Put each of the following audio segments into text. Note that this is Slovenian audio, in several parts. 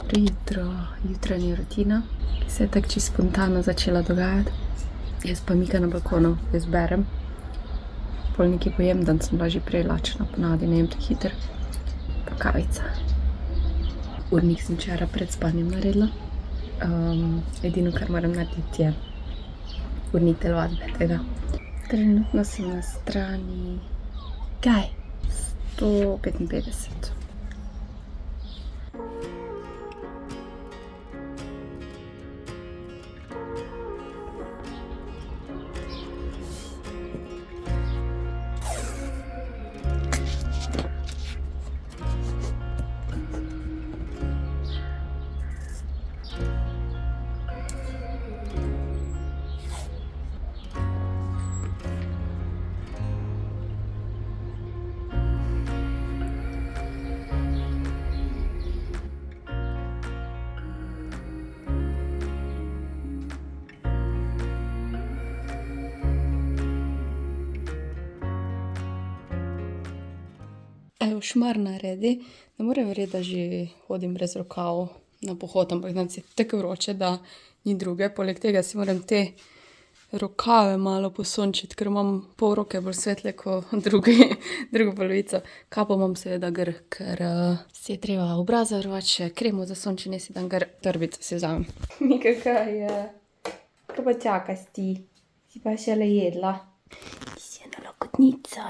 Dobro jutro, jutranja rutina, ki se je tako čisto spontano začela dogajati. Jaz pa Mika na balkonu, jaz berem. Pol nekaj pojem, dan sem bila že prej lačna, ponavadi ne jem tako hitro. Pa kavica. Urnik sem včeraj pred spanjem naredila. Edino, kar moram narediti, je urnik telovadbe, tega. Trenutno sem na strani, 155. Evo, šmar naredi. Ne morem verjeti, da že hodim brez rokav na pohod, ampak danes je tako vroče, da ni druge. Poleg tega si moram te rokave malo posončiti, ker imam pol roke bolj svetle kot drugo polovico. Kapo imam seveda gor, ker si je treba obraz zavarovati, še kremo za sončenje si dam gor, torbico si vzamem. Mika, kaj je? Kaj pa čakaš ti? Si pa šele jedla? Ti si ena lakotnica,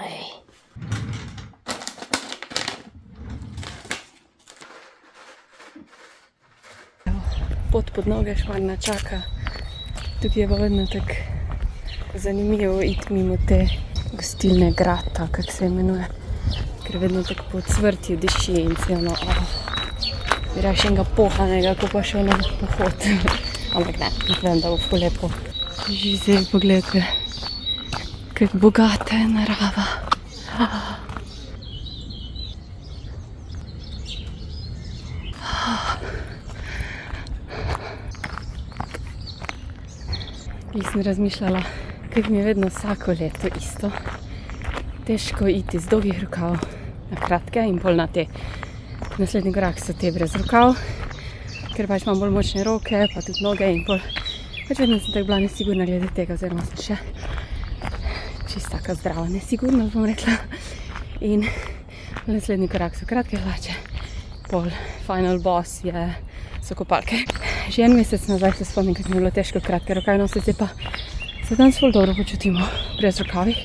Pot pod noge šmarna čaka. Tukaj je pa vedno tako zanimivo iti mimo te gostilne Grata, kako se imenuje. Ker vedno tako po cvrtju diši in si ono, bi raje enega pohanega, ko pa šel na pohod. Ampak ne, vem, da bo ful lepo. Že zdaj pogledajte, kako bogata je narava. Jaz sem razmišljala, kako mi je vedno vsako leto isto. Težko iti z dolgih rokav na kratke in pol na te. Naslednji korak so te brez rokav, ker pač imam bolj močne roke, pa tudi noge in pol. Pač vedno sem tako bila nesigurna glede tega, oziroma sem še čisto taka zdrava nesigurna, bom rekla. In naslednji korak so kratke hlače, pol final boss so kopalke. Že en mesec nazaj se spomnim, kako mi je bilo težko kratke rokav nositi, pa se danes ful dobro počutimo brez rokavih.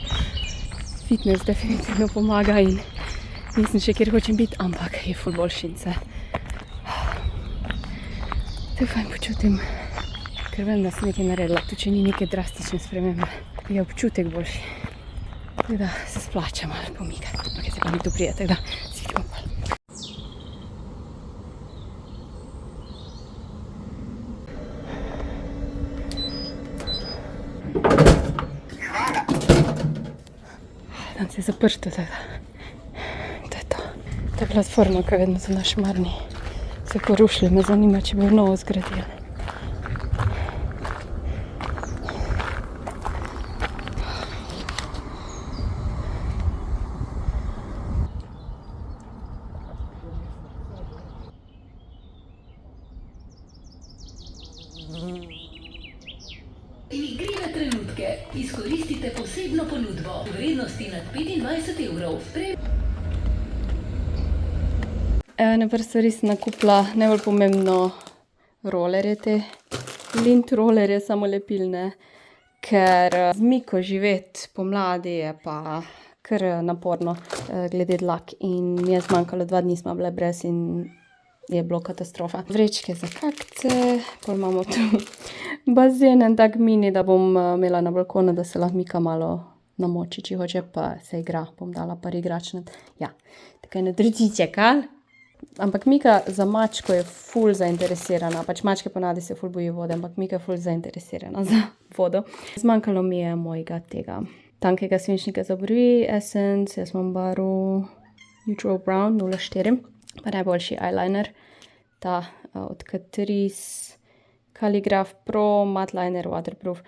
Fitness definitivno pomaga in nisem še kjer hočem biti, ampak je ful boljši in se tako fajn počutim, ker vem, da sem nekaj naredila, tudi če ni neke drastične spremembe, je občutek boljši. Tako da se splača malo pomikati, ampak se pa mi tu prije, tako da si vidimo pol. Danes je zaprto, tako da to je to. Ta platforma, ko je vedno tu na Šmarni, se porušili, me zanima, če bo novo zgradili. Igrive trenutke. Izkoristite posebno ponudbo v vrednosti nad 25 evrov. Na prvi stvari sem nakupila najbolj pomembno rolerje te. Lint rolerje, samo lepilne, ker z Miko živeti pomladi je pa kar naporno glede dlak in mi je zmanjkalo 2 dni, smo bile brez in je bilo katastrofa. Vrečke za kakce, pol imamo tu bazen, en tak mini, da bom imela na balkonu, da se lahko Mika malo namoči, če hoče, pa se igra. Bom dala par igračnat. Ja, tako eno družiček, ali? Ampak Mika za mačko je ful zainteresirana. Pač mačke ponavadi se ful boji vode, ampak Mika je ful zainteresirana za vodo. Zmanjkalo mi je mojega tega tankega svinčnika za obrvi, Essence, jaz imam barvo Neutral Brown 04. Pa najboljši eyeliner, ta od Catrice Calligraph Pro Matte Liner Waterproof.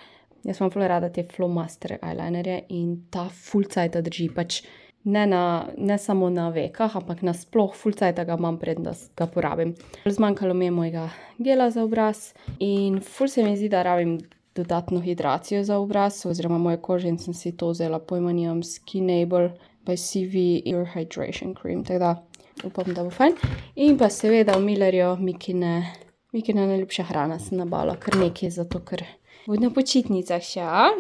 Jaz imam ful rada te Flowmaster eyelinerje in ta ful cajta drži. Pač ne samo na vekah, ampak nasploh ful cajta ga imam, preden da ga porabim. Zmanjkalo mi je mojega gela za obraz in ful se mi zdi, da rabim dodatno hidracijo za obraz oziroma moje kože in sem si to vzela, pojma nimam, Skinable by CV Your Hydration Cream, tako da upam, da bo fajn. In pa seveda v Millerju Mikina najljubša hrana sem nabavila kar nekaj, zato ker bo na počitnicah še, a?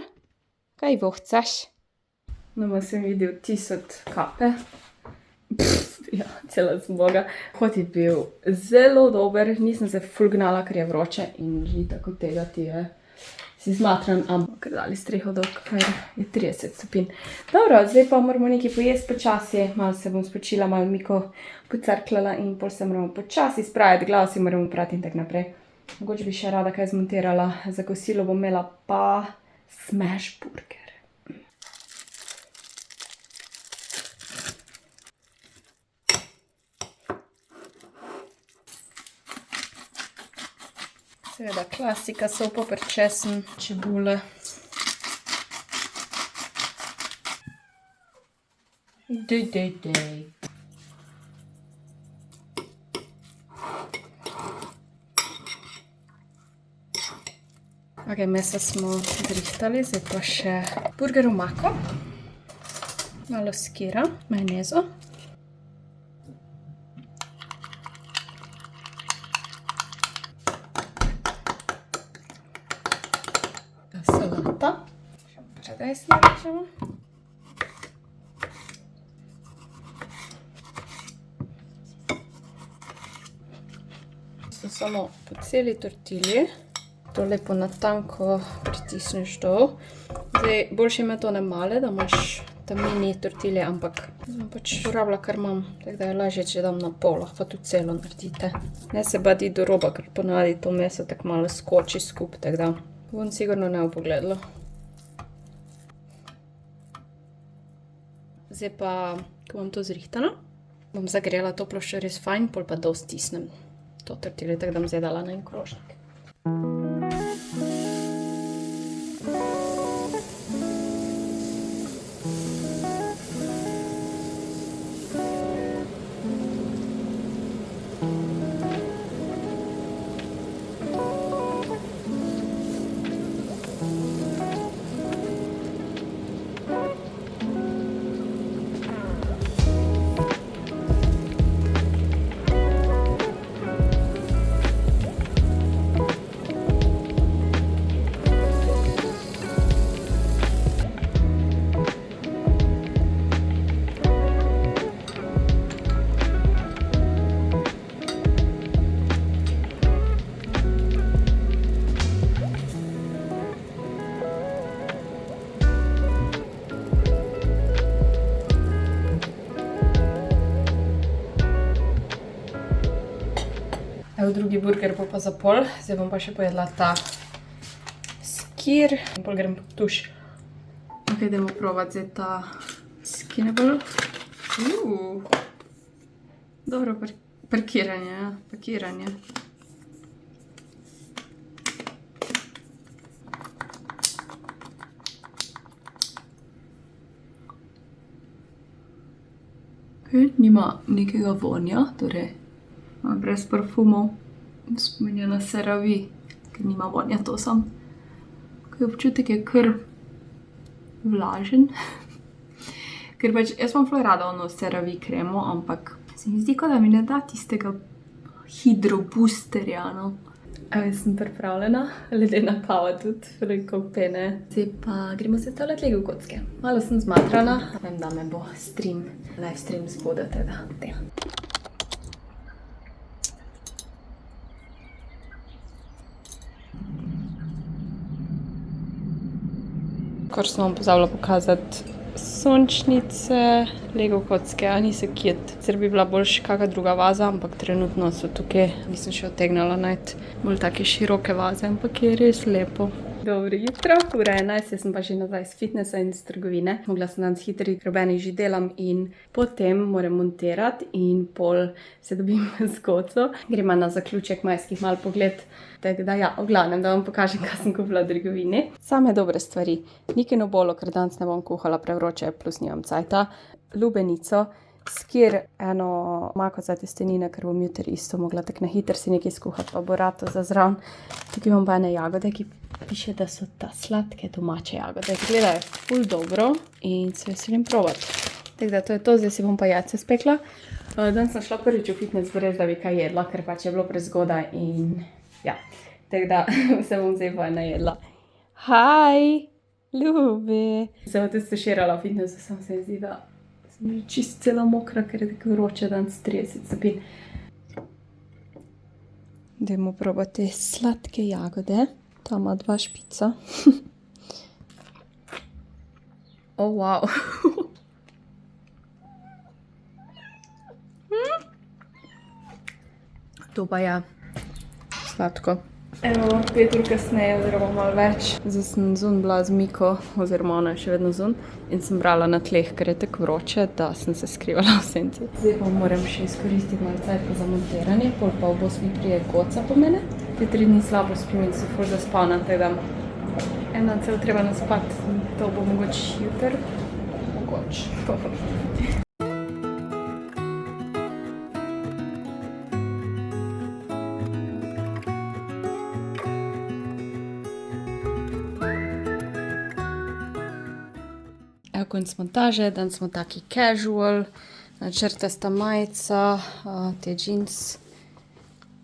Kaj vohcaš? Nama sem videl tisot kape. Ja, cela zboga. Hod je bil zelo dober, nisem se ful gnala, ker je vroče in že tako tega ti je si zmatran, ampak dali streho dol, ker je 30 stopinj. Dobro, zdaj pa moramo nekaj pojesti počasi, malo se bom spočila, malo Miko pocrklala in pol se moramo počasi spraviti, glavo si moramo prati in tak naprej. Mogoče bi še rada kaj zmontirala, za kosilo bom imela pa smash burger. Seveda klasika, sol, poper, česen, čebule. Dej. Ok, meso smo zrihtali, zdaj pa še burger omako, malo skira, majonezo. Salata, še paradajz narežemo. Samo po celi tortilji, to lepo na tanko pritisneš dol. Zdaj, boljše ima to ne male, da imaš ta mini tortilje, ampak sem pač porabila, kar imam, tako da je lažje, če dam na pol, lahko tudi celo naredite. Ne se badi do roba, ker ponavadi to meso tako malo skoči skup, tako da bom sigurno ne bo pogledalo. Zdaj pa, ko bom to zrihtala, bom zagrela toplo še res fajn, pol pa dol stisnem to tortiljo, tako da bom zdaj dala na en krožnik. Evo, drugi burger bo pa za pol, zdaj bom pa še pojedla ta skir in pol grem po tuš. Ok, idemo provat zdaj ta Skinable. Dobro pakiranje, ja, pakiranje. Ok, nima nekega vonja, torej brez parfumov, spominja na CeraVe, ker nima vonja, to sam. Občutek je kar vlažen. Ker pač jaz imam ful rada ono CeraVe kremo, ampak se mi zdi, da mi ne da tistega hidrobusterja, no. Evo, jaz sem pripravljena, ledena kava tudi, veliko pene. Zdaj pa gremo sestavljati Lego kocke. Malo sem zmatrana, vem, da me bo live stream spodaj, teda te. Kar sem vam pozabila pokazati sončnice, Lego kocke, a niso cute. Sicer bi bila boljša kakšna druga vaza, ampak trenutno so tukaj. Nisem še odtegnila najti bolj take široke vaze, ampak je res lepo. Dobro jutro, ura je 11, jaz sem pa že nazaj z fitnessa in z trgovine. Mogla sem danes hitri, ker obenih že delam in potem moram montirati in pol se dobim z Goco. Gremo na zaključek majskih mal pogled. Tako da ja, v glavnem, da vam pokažem, kaj sem kupila v trgovini. Same dobre stvari. Nikaj ne bolo, ker danes ne bom kuhala prevroče, plus nimam cajta. lubenico, skir eno omako za testenine, ker bom jutri isto mogla tako na hitro si nekaj skuhati, pa bo rato za zraven. Tukaj imam pa ene jagode, ki piše, da so ta sladke domače jagode. Gledajo ful dobro in se veselim probati. Tako da to je to, zdaj si bom pa jajce spekla. Danes sem šla prvič v fitness brez, da bi kaj jedla, ker pač je bilo prezgodaj in ja. Tako da se bom zdaj pa najedla. Hi, ljubi! Se bom tudi stuširala v fitnessu, samo se mi zdi, da sem čist cela mokra, ker je tako vroče, danes 30 stopinj. Dajmo probati sladke jagode. Ta ima 2 špica. Oh, wow. To pa je sladko. Evo, 5 ur kasneje, oziroma malo več. Zdaj sem zunaj bila z Miko, oziroma ona je še vedno zunaj, in sem brala na tleh, ker je tako vroče, da sem se skrivala v senci. Zdaj pa moram še izkoristiti malo cajta za montiranje, pol pa ob 8 prije Goca po mene. Te 3 dni slabo spim in so ful zaspana, tako da ena cel treba naspati, to bo mogoče jutri. Mogoče. Evo konc montaže, danes smo taki casual, črtasta majica, te jeans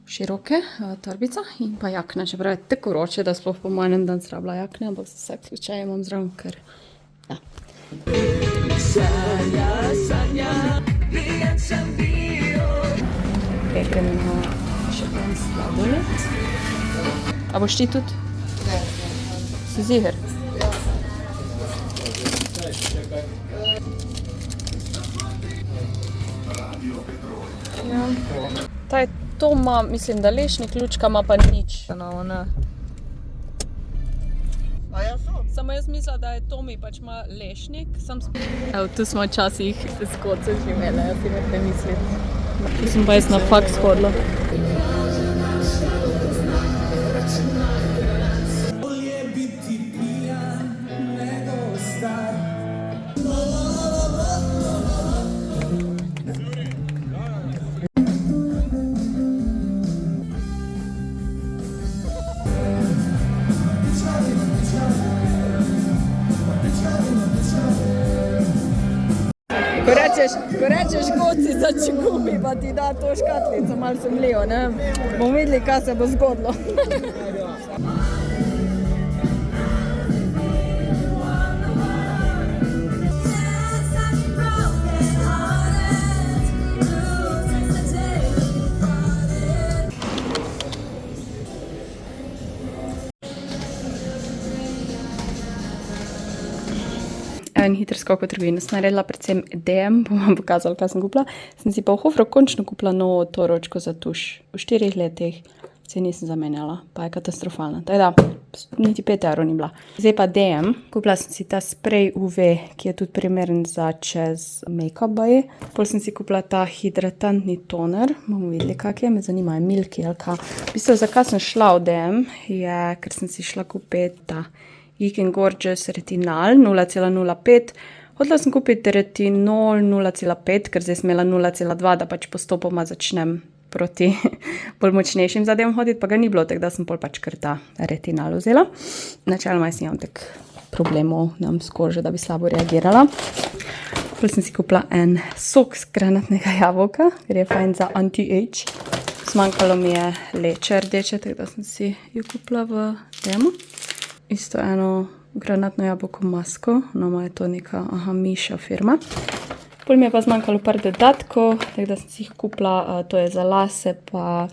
široke, torbica in pa jakna, čeprav je tako vroče, da sploh po mojem danes rabila jakne, ampak za vsak slučaj imam zraven, ker ja. Gremo še en sladoled. A boš ti tudi? Si ziher? Ja. Ta je to ima, mislim, da lešnik, lučka ima pa nič. Samo jaz mislila, da je Tomi pač ima lešnik. Evo, tu smo včasih s Goco živele, jaz si nekaj misliti. Tu sem pa jaz na faks hodila. Ko rečeš Goci za čigubi, pa ti da to škatlico, malo sumljivo, ne? Bomo videli, kaj se bo zgodilo. En hiter skok v trgovino sem naredila, predvsem DM, bom vam pokazala, kaj sem kupila. Sem si pa v Hofru končno kupila novo to ročko za tuš. V 4 letih se nisem zamenjala, pa je katastrofalna. Tako da, niti 5 € ni bila. Zdaj pa DM, kupila sem si ta sprej UV, ki je tudi primeren za čez make-up baje. Pol sem si kupila ta hidratantni toner, bomo videli, kak je, me zanima, je Milky ali kaj. V bistvu, zakaj sem šla v DM, je, ker sem si šla kupiti ta Geek & Gorgeous retinal 0,05. Hodila sem kupiti retinol 0,5, ker zdaj sem imela 0,2, da pač postopoma začnem proti bolj močnejšim zadevam hoditi, pa ga ni bilo, tako da sem pol pač kar ta retinal vzela. Načeloma jaz nimam tak problemov s kožo, da bi slabo reagirala. Pol sem si kupila en sok z granatnega jabolka, ker je fajn za anti-age. Zmanjkalo mi je leče rdeče, tako da sem si jo kupila v DM-u. Isto eno granatno jabolko masko, no je to neka Miša firma. Pol mi je pa zmanjkalo par dodatkov, tako da sem si jih kupila, to je za lase, pa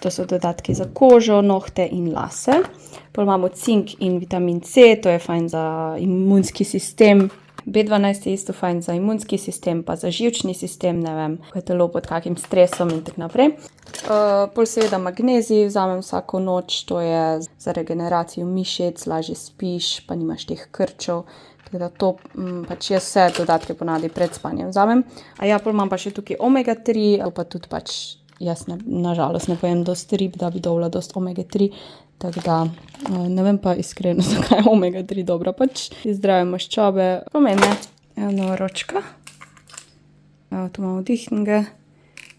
to so dodatki za kožo, nohte in lase. Pol imamo cink in vitamin C, to je fajn za imunski sistem. B12 je isto fajn za imunski sistem, pa za živčni sistem, ne vem, ko je telo pod kakim stresom in tako naprej. Pol seveda magnezij vzamem vsako noč, to je za regeneracijo mišic, lažje spiš, pa nimaš teh krčev. Tako da to, pač jaz vse dodatke ponavadi pred spanjem vzamem. A ja, pol imam pa še tukaj omega 3, pa tudi pač jaz nažalost ne pojem dosti rib, da bi dobila dosti omega 3. Tako da ne vem pa iskreno, zakaj je omega 3 dobra, pač zdrave maščobe, pomembne. Eno ročka, Tu imamo dihnge,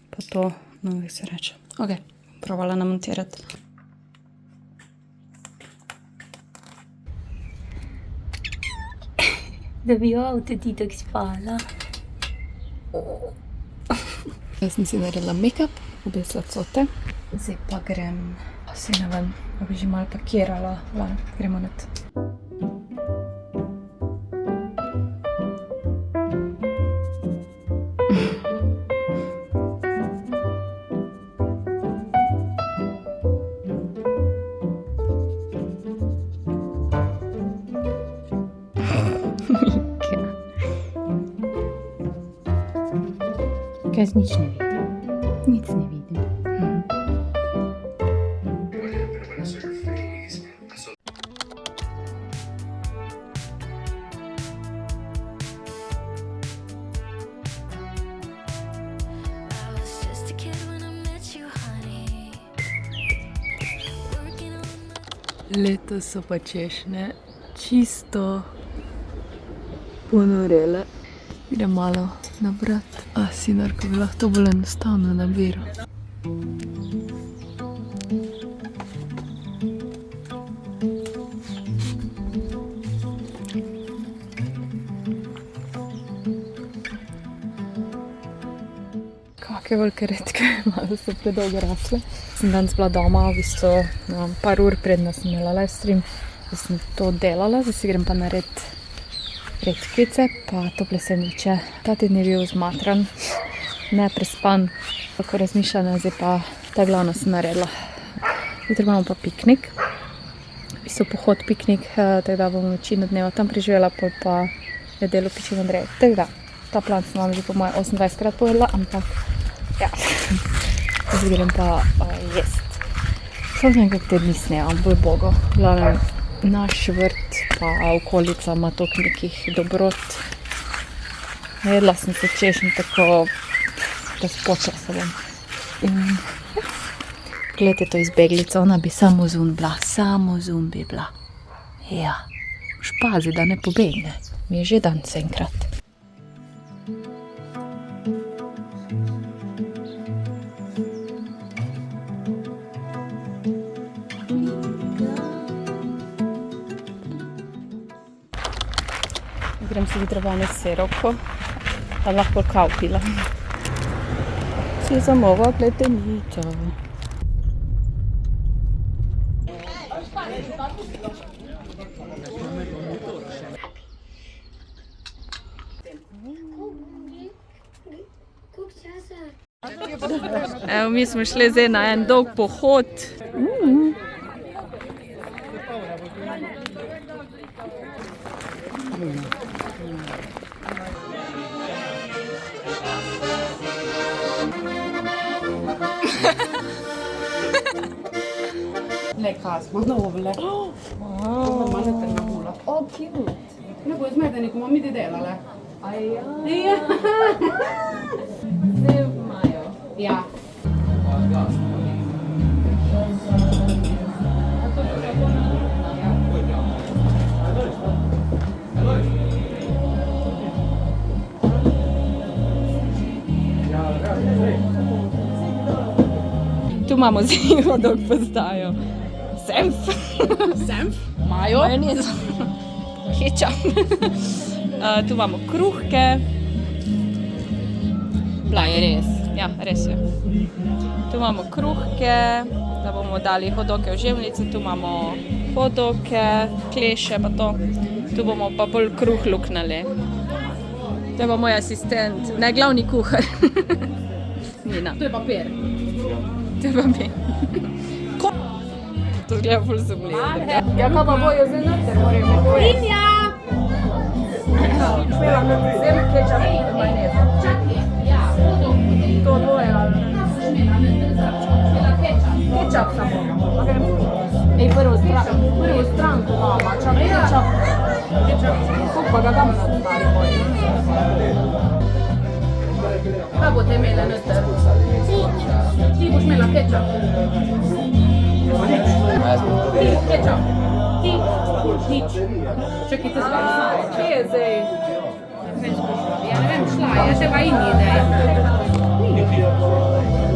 pa to, no, kako se reče. Ok, provala namontirati. Da bi avto ti tako spala. Jaz sem si naredila make-up, obesla cote. Zdaj pa grem sine ven, da bi že malo pakirala. Gremo net. Jaz nič ne vidim. Nic ne vidim. Letos so pa češnje čisto ponorele. Grem malo nabrati. Sinarko bi lahko to bolj enostavno nabiral. Kakve velike redke, malo so predolgo rasle. Sem danes bila doma, v bistvu par ur predno sem imela livestream, da sem to delala, zdaj si grem pa narediti redkvice, pa tople sendviče. Ta teden je bil zmatran, neprespan, tako razmišljanja, zdaj pa ta glavno sem naredila. Jutri imamo pa piknik, v bistvu pohod piknik, tako da bomo večino dneva tam preživela, pol pa nedeljo pičem Andrej. Tako da, ta plan sem vam že po moje 28krat povedala, ampak ja, zdaj grem pa jest. Sam znam, kako te dni snemam, bolj bogo. Glavnem, naš vrt pa okolica ima toliko nekih dobrot. Jedla sem se češnj tako, razpočila se bom. In ja, gledajte to izbeglico, ona bi samo zun bila, samo zun bi bila. Ja, moš pazi, da ne pobegne. Mi je že dan enkrat. Grem si hitro vane siropko, da lahko kav pila. Si zamova pletenito. Evo, mi smo šli zdaj na en dolg pohod. Le casma, dove? Oh, ma non te ne vuole. Oh, cute. Non puoi smettere come mi della le. Aja. Ja. Zdaj imajo. Ja. Tu imamo zdaj hodok postajo. Senf. Senf? Majo? Majonezo. Kečap. Tu imamo kruhke. Bila je res. Ja, res je. Tu imamo kruhke, da bomo dali hodoke v žemljico. Tu imamo hodoke, kleše pa to. Tu bomo pa bolj kruh luknali. To je pa moj asistent, ne glavni kuhar. Nina. To je papir. To je papir. To zgleda ful sumljivo. Ja, kaj pa bojo zdaj noter, moramo povedati. Inja! Vzem kečap in majonezo. To dvoje, ali? Kečap samo. Ej, prvo stranko mama, čak kečap. Kako pa ga dam na stvari moji? Kaj boste imeli noter? Ti boš imela kečap. Ti, kečap. Ti, nič. Čekaj, ti zdaj. Kje je zdaj? Ja ne vem, šla Lajate pa in idej.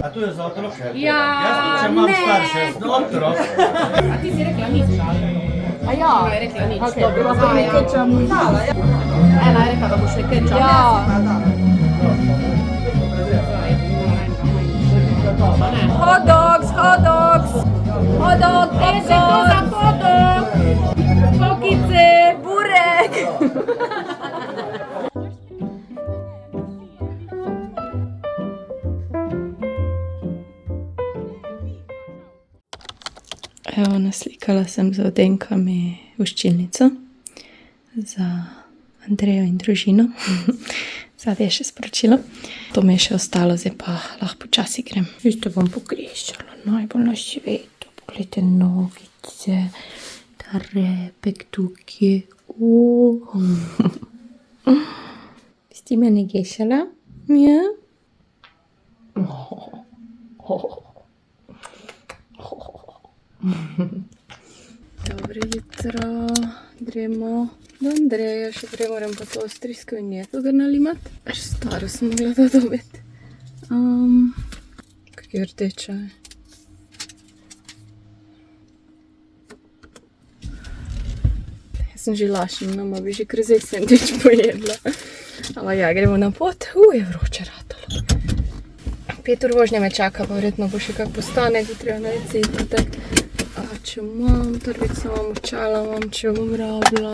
A tu je za otroke? Ja, Jaz če imam ne. starše, jaz sem otrok. A ti si rekla nič, ali? A ja, Ona je rekla nič. okay, Dobro, pa ja. kečam. Ena je rekla, da bo še kečam. Ja. Hot dogs, hot dogs. Hot dog, popcorn. Hot dog. Pokice, burek. Evo, naslikala sem z odenkami voščilnico za Andrejo in družino. Zadaj je še sporočilo. To mi je še ostalo, zdaj pa lahko počasi grem. Isto bom pogrešala, najbolj na svetu. Poglejte nogice, ta repek tukaj. Bi ti mene gešala? Ja? Dobro jutro, gremo do Andreja, še prej moram pa to avstrijsko vinjeto ga nalimati. Až staro sem mogla to dobiti. Kak je rdeča. Jaz sem že lašna, nama bi že kar zdaj sendvič pojedla. Ampak ja, gremo na pot. Je vroče ratalo. 5 ur vožnje me čaka, pa verjetno bo še kak postanek, bo treba narediti itak. Če imam, torbico imam, očala imam, če bom rabila.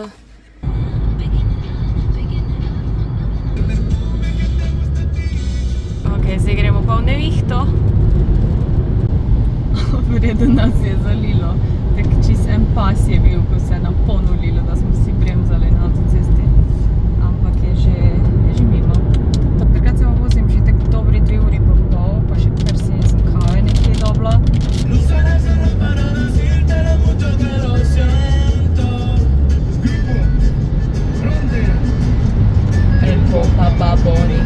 Ok, zdaj gremo pa v nevihto. Vredo nas je zalilo. Tak čist en pas je bil, ko se je napolnilo, da smo si bremzali na avtocesti. Ampak je že mimo. Takrat se pa vozim že tak dobri 2 uri pa pol, pa še kar si jesem kave nekje dobla. Baboni.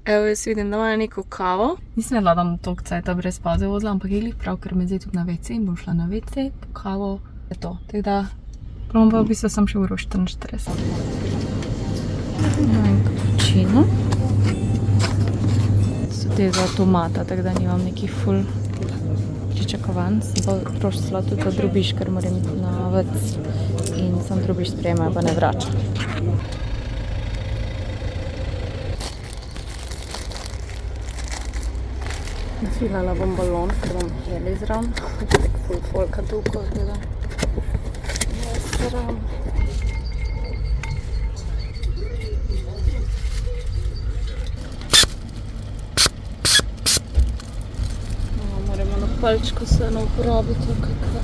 Evo, jaz vidim, da imajo neko kavo. Nisem vedela, da bom toliko cajta brez pauze vozila, ampak je glih prav, ker me zdaj tudi na WC in bom šla na WC, po kavo, je to. Tako da, pravim pa v bistvu sem še uro 44. Imam kapučino. So te za avtomata, tako da nimam nekih ful pričakovanj. Sem pa prosila tudi za drobiž, ker moram iti na vrtec in sem drobiž sprejemajo, pa ne vračam. Nafilala bom balon, ker bom jeli zraven. Tak ful folka tukaj, gleda. Zraven. Moramo na palčko se ne uporabiti, kakva.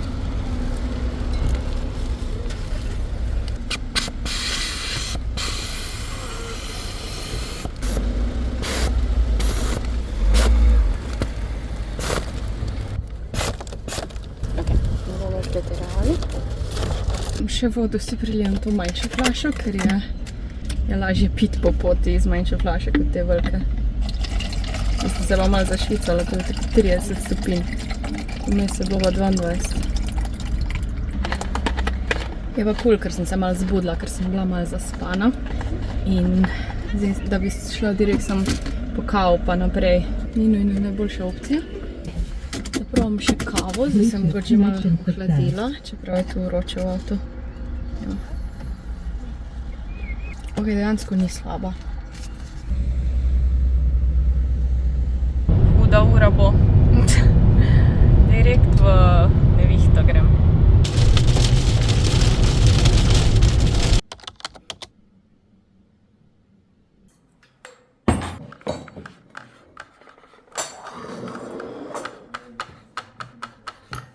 Še vodo si prilijem to manjšo flašo, ker je lažje piti po poti iz manjše flaše kot te velike. Jaz sem zelo malo zašvicala, to je tako 30 stopinj. Vmes je bilo 22. Je pa cool, ker sem se malo zbudila, ker sem bila malo zaspana. In zdaj, da bi šla direkt sam po kavo pa naprej, ni nujno najboljša opcija. Zapravim še kavo, zdaj sem ga že malo hladila, čeprav je tu vroče v avtu. Ja. Ok, dejansko ni slaba. Huda ura bo. Direkt v nevihto grem.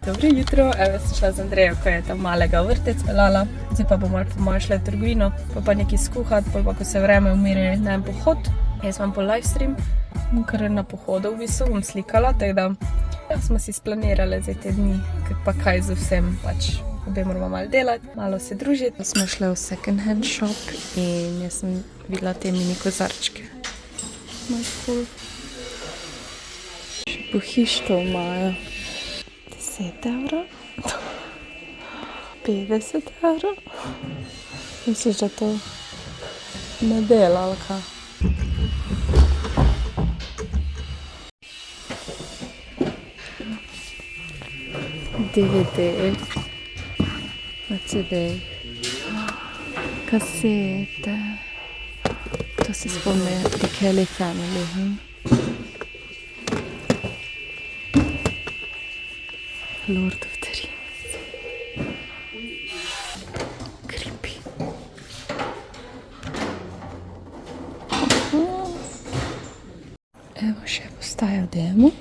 Dobro jutro, evo sem šla z Andrejo, ko je tam malega vrtec pelala. Zdaj pa bomo malo šli v trgovino, pa nekaj skuhati, pa ko se vreme umiri na en pohod. Jaz imam pol livestream, bom kar na pohodu v bistvu, bom slikala, tako da smo si splanirali zdaj te dni, pa kaj z vsem, pač obe moramo malo delati, malo se družiti. Smo šli v second hand shop in jaz sem videla te mini kozarčke. Malo cool. Še pohištvo imajo. 10 €. 50 evrov. Misliš, da to ne dela, ali kaj? DVD, na CD, kasete. To se spomne The Kelly Family. Lord of the Rings. Creepy. Evo še postaja demo.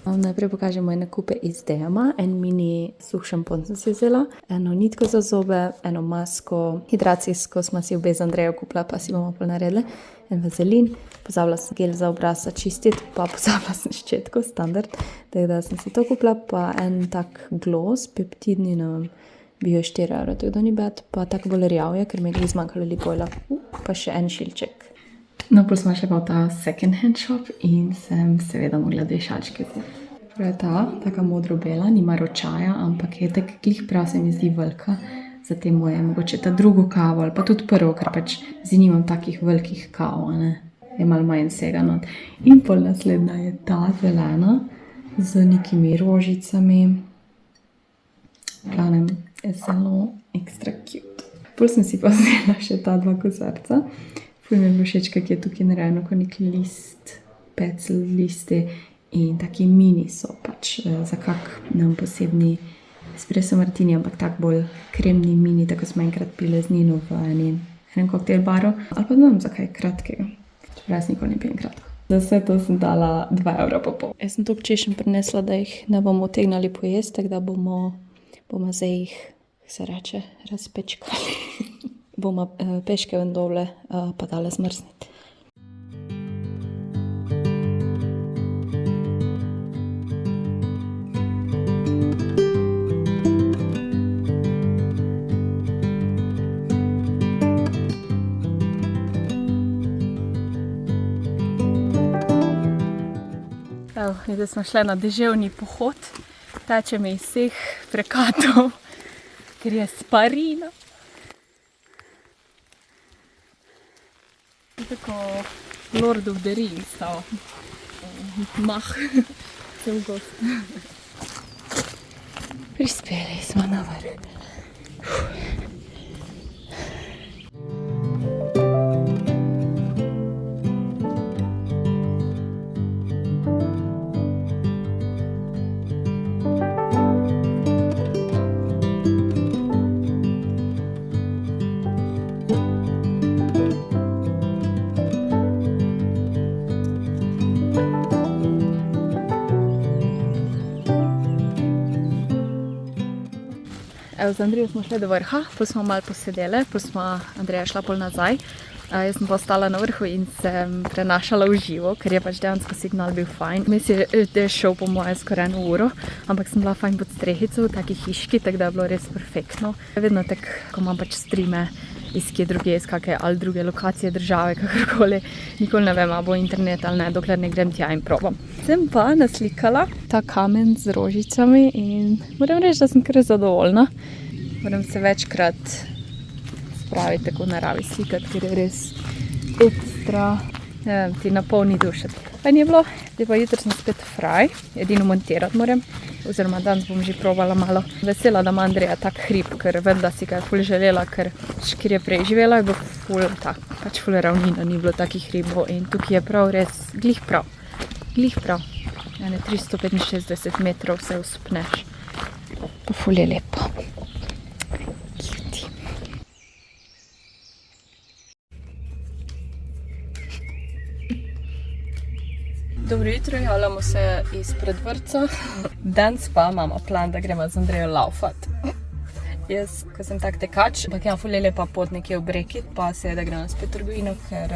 Najprej pokažem moje nakupe iz Dema. En mini suh šampon sem si vzela, eno nitko za zobe, eno masko, hidracijsko smo si obe z Andrejo kupila, pa si bomo pol naredili, en vazelin, pozabila sem gel za obraz čistiti, pa pozabila sem ščetko, standard, tako da sem si to kupila, pa en tak gloss, peptidni, bil je 4 evrov, tako da ni bad, pa tak bolj rjav je, ker mi je zmanjkalo lipojla, pa še en šilček. No, pol smo šli pa v ta second hand shop in sem seveda mogla 2 šalčke vzeti. Prva je ta, taka modro-bela, nima ročaja, ampak je tak glih prav se mi zdi velika za te moje, mogoče ta drugo kavo ali pa tudi prvo, ker pač zdaj nimam takih velikih kav, ne, je malo manj vsega not. In pol naslednja je ta zelena z nekimi rožicami, planem je zelo ekstra cute. Pol sem si pa vzela še ta 2 kozarca. Ful mi je bilo všeč, kak je tukaj narejeno kot nek list, pecel listi in taki mini so pač za kak posebni espresso martini, ampak tak bolj kremni mini, tako smo enkrat pili z Nino v enem koktejl baru, ali pa ne vem zakaj kratkega, čeprav jaz nikoli ne pijem kratko. Za vse to sem dala 2,5 evra. Jaz sem toliko češenj prinesla, da jih ne bomo utegnali pojesti, tako da bomo zdaj jih, kako se reče, razpečkali. Bomo peške ven dole pa dale zmrzniti. Evo, zdaj smo šli na deževni pohod. Tečeme iz vseh prekatov, ker je sparina. Tako Lord of the Rings, ta mah, cel gost. Prispeli smo na vrh. Evo, z Andrejo smo šli do vrha, pol smo malo posedele, pol smo Andreja šla pol nazaj. Jaz sem pa ostala na vrhu in sem prenašala v živo, ker je pač dejansko signal bil fajn. Mes je šel po moje skoraj 1 uro, ampak sem bila fajn pod strehico v taki hiški, tako da je bilo res perfektno. Vedno tako, ko imam pač streame iz kje druge, iz kakve ali druge lokacije države, kakorkoli, nikoli ne vem, a bo internet ali ne, dokler ne grem tja in probam. Sem pa naslikala ta kamen z rožicami in moram reči, da sem kar zadovoljna. Moram se večkrat spraviti tako v naravi slikati, ker je res ekstra, ne vem, ti napolni dušo. Fajn je bilo, zdaj pa jutri sem spet fraj, edino montirati moram, oziroma danes bom že probala malo. Vesela, da ima Andreja tak hrib, ker vem, da si ga je ful želela, ker je prej živela, je bil ful tak, pač ful ravnina, ni bilo takih hribov in tukaj je prav res glih prav. Ene 365 metrov se uspneš, pa ful je lepo. Dobro jutro, javljamo se izpred vrtca. Danes pa imamo plan, da gremo z Andrejo laufat. Jaz, ko sem tak tekač, ampak ja, ful je lepa pot nekje v Brekit, pa seveda gremo spet v trgovino, ker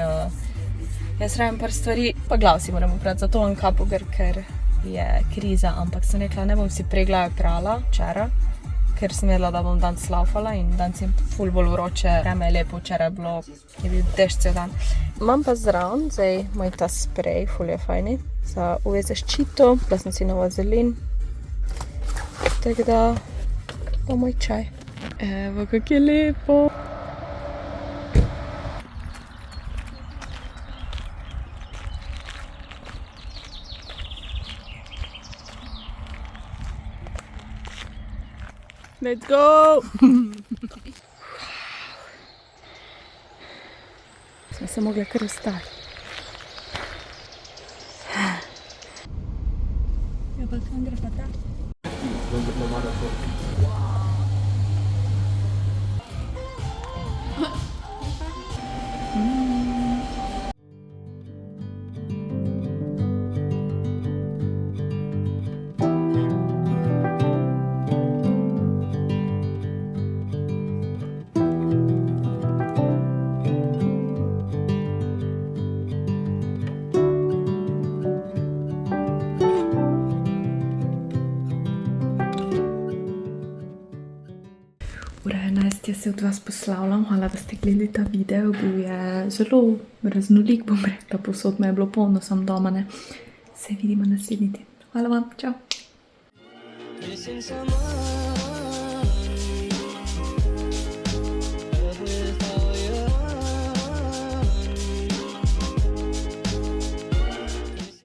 jaz rabim par stvari, pa glav si moram oprati, zato imam kapo, ker je kriza, ampak sem rekla, ne bom si prej glave prala včeraj, ker sem vedela, da bom danes laufala in danes je ful bolj vroče, vreme je lepo, včeraj je bil dež cel dan. Imam pa zraven zdaj moj ta sprej, ful je fajni, za UV zaščito, da sem si nov vazelin, tako da Pa moj čaj. Evo, kako je lepo. Let's go! Smo se mogli kar ustati. Ja, pa kam gre pa ta? Ura 11, jaz se od vas poslavljam, hvala, da ste gledali ta video, bil je zelo raznolik, bom rekla, povsod me je bilo polno, sam doma ne. Se vidimo naslednji teden. Hvala vam, čau! Missing someone